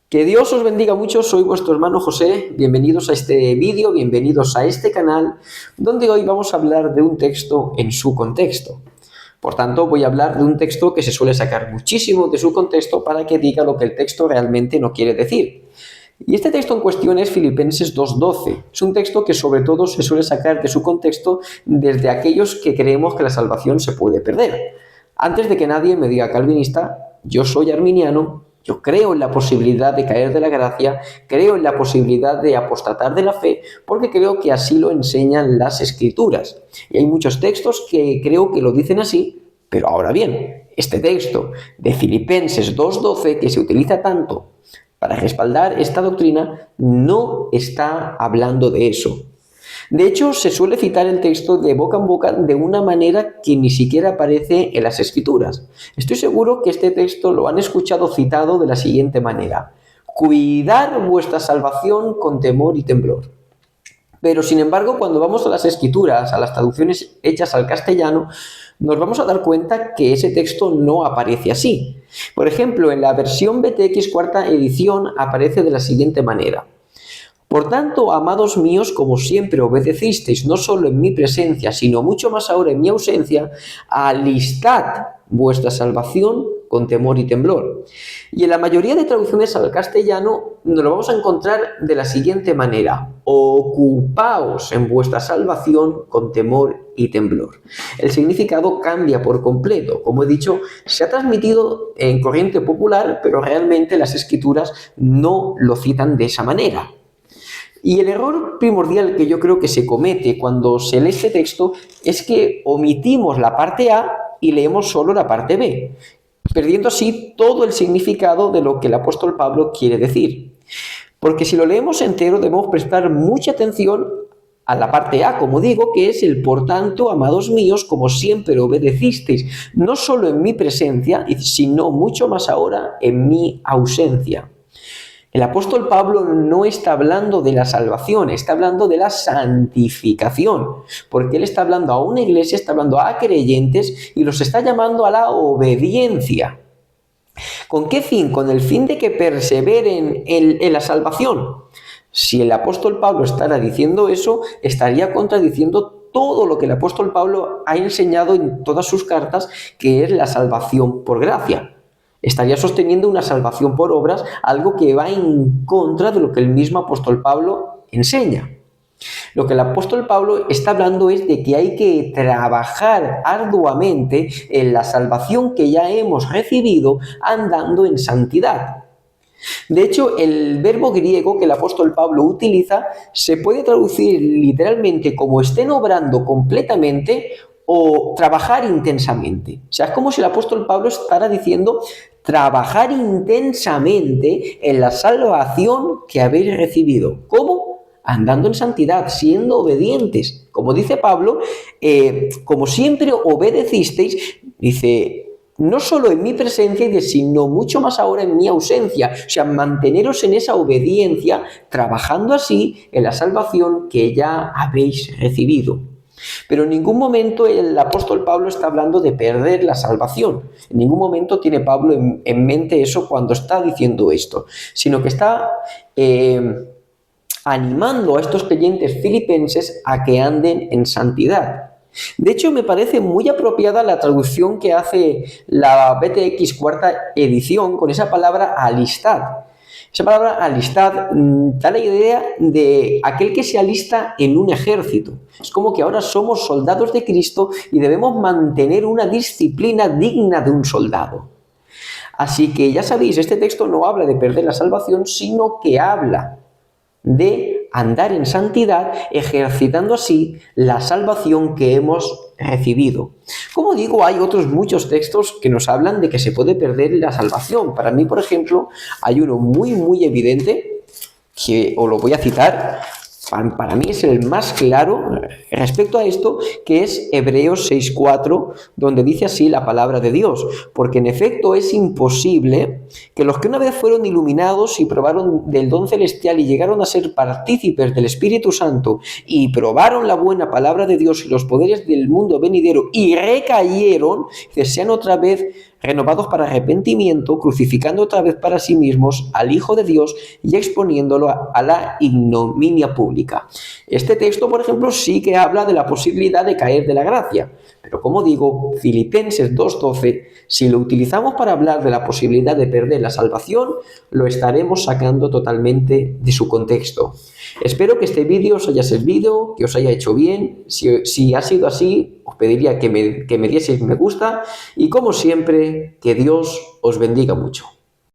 Que Dios os bendiga mucho, soy vuestro hermano José, bienvenidos a este vídeo, bienvenidos a este canal, donde hoy vamos a hablar de un texto en su contexto. Por tanto, voy a hablar de un texto que se suele sacar muchísimo de su contexto para que diga lo que el texto realmente no quiere decir. Y este texto en cuestión es Filipenses 2:12. Es un texto que sobre todo se suele sacar de su contexto desde aquellos que creemos que la salvación se puede perder. Antes de que nadie me diga calvinista, yo soy arminiano. Yo creo en la posibilidad de caer de la gracia, creo en la posibilidad de apostatar de la fe, porque creo que así lo enseñan las Escrituras. Y hay muchos textos que creo que lo dicen así, pero ahora bien, este texto de Filipenses 2:12, que se utiliza tanto para respaldar esta doctrina, no está hablando de eso. De hecho, se suele citar el texto de boca en boca de una manera que ni siquiera aparece en las Escrituras. Estoy seguro que este texto lo han escuchado citado de la siguiente manera: cuidar vuestra salvación con temor y temblor. Pero, sin embargo, cuando vamos a las Escrituras, a las traducciones hechas al castellano, nos vamos a dar cuenta que ese texto no aparece así. Por ejemplo, en la versión BTX cuarta edición aparece de la siguiente manera: por tanto, amados míos, como siempre obedecisteis no solo en mi presencia, sino mucho más ahora en mi ausencia, alistad vuestra salvación con temor y temblor. Y en la mayoría de traducciones al castellano nos lo vamos a encontrar de la siguiente manera: ocupaos en vuestra salvación con temor y temblor. El significado cambia por completo. Como he dicho, se ha transmitido en corriente popular, pero realmente las Escrituras no lo citan de esa manera. Y el error primordial que yo creo que se comete cuando se lee este texto es que omitimos la parte A y leemos solo la parte B, perdiendo así todo el significado de lo que el apóstol Pablo quiere decir. Porque si lo leemos entero debemos prestar mucha atención a la parte A, como digo, que es el por tanto, amados míos, como siempre obedecisteis, no solo en mi presencia, sino mucho más ahora en mi ausencia. El apóstol Pablo no está hablando de la salvación, está hablando de la santificación, porque él está hablando a una iglesia, está hablando a creyentes y los está llamando a la obediencia. ¿Con qué fin? Con el fin de que perseveren en la salvación. Si el apóstol Pablo estará diciendo eso, estaría contradiciendo todo lo que el apóstol Pablo ha enseñado en todas sus cartas, que es la salvación por gracia. Estaría sosteniendo una salvación por obras, algo que va en contra de lo que el mismo apóstol Pablo enseña. Lo que el apóstol Pablo está hablando es de que hay que trabajar arduamente en la salvación que ya hemos recibido andando en santidad. De hecho, el verbo griego que el apóstol Pablo utiliza se puede traducir literalmente como estén obrando completamente o trabajar intensamente. O sea, es como si el apóstol Pablo estará diciendo: trabajar intensamente en la salvación que habéis recibido. ¿Cómo? Andando en santidad, siendo obedientes. Como dice Pablo, como siempre obedecisteis, dice, no solo en mi presencia, sino mucho más ahora en mi ausencia. O sea, manteneros en esa obediencia, trabajando así en la salvación que ya habéis recibido. Pero en ningún momento el apóstol Pablo está hablando de perder la salvación. En ningún momento tiene Pablo en mente eso cuando está diciendo esto, sino que está animando a estos creyentes filipenses a que anden en santidad. De hecho, me parece muy apropiada la traducción que hace la BTX cuarta edición con esa palabra alistad. Esa palabra alistad da la idea de aquel que se alista en un ejército. Es como que ahora somos soldados de Cristo y debemos mantener una disciplina digna de un soldado. Así que ya sabéis, este texto no habla de perder la salvación, sino que habla de andar en santidad, ejercitando así la salvación que hemos recibido. Como digo, hay otros muchos textos que nos hablan de que se puede perder la salvación. Para mí, por ejemplo, hay uno muy evidente, que os lo voy a citar, para mí es el más claro respecto a esto, que es Hebreos 6:4, donde dice así la palabra de Dios. Porque en efecto es imposible que los que una vez fueron iluminados y probaron del don celestial y llegaron a ser partícipes del Espíritu Santo y probaron la buena palabra de Dios y los poderes del mundo venidero y recayeron, que sean otra vez renovados para arrepentimiento, crucificando otra vez para sí mismos al Hijo de Dios y exponiéndolo a la ignominia pública. Este texto, por ejemplo, sí que habla de la posibilidad de caer de la gracia, pero como digo, Filipenses 2:12, si lo utilizamos para hablar de la posibilidad de perder la salvación, lo estaremos sacando totalmente de su contexto. Espero que este vídeo os haya servido, que os haya hecho bien. Si ha sido así, os pediría que me dieseis me gusta y, como siempre, que Dios os bendiga mucho.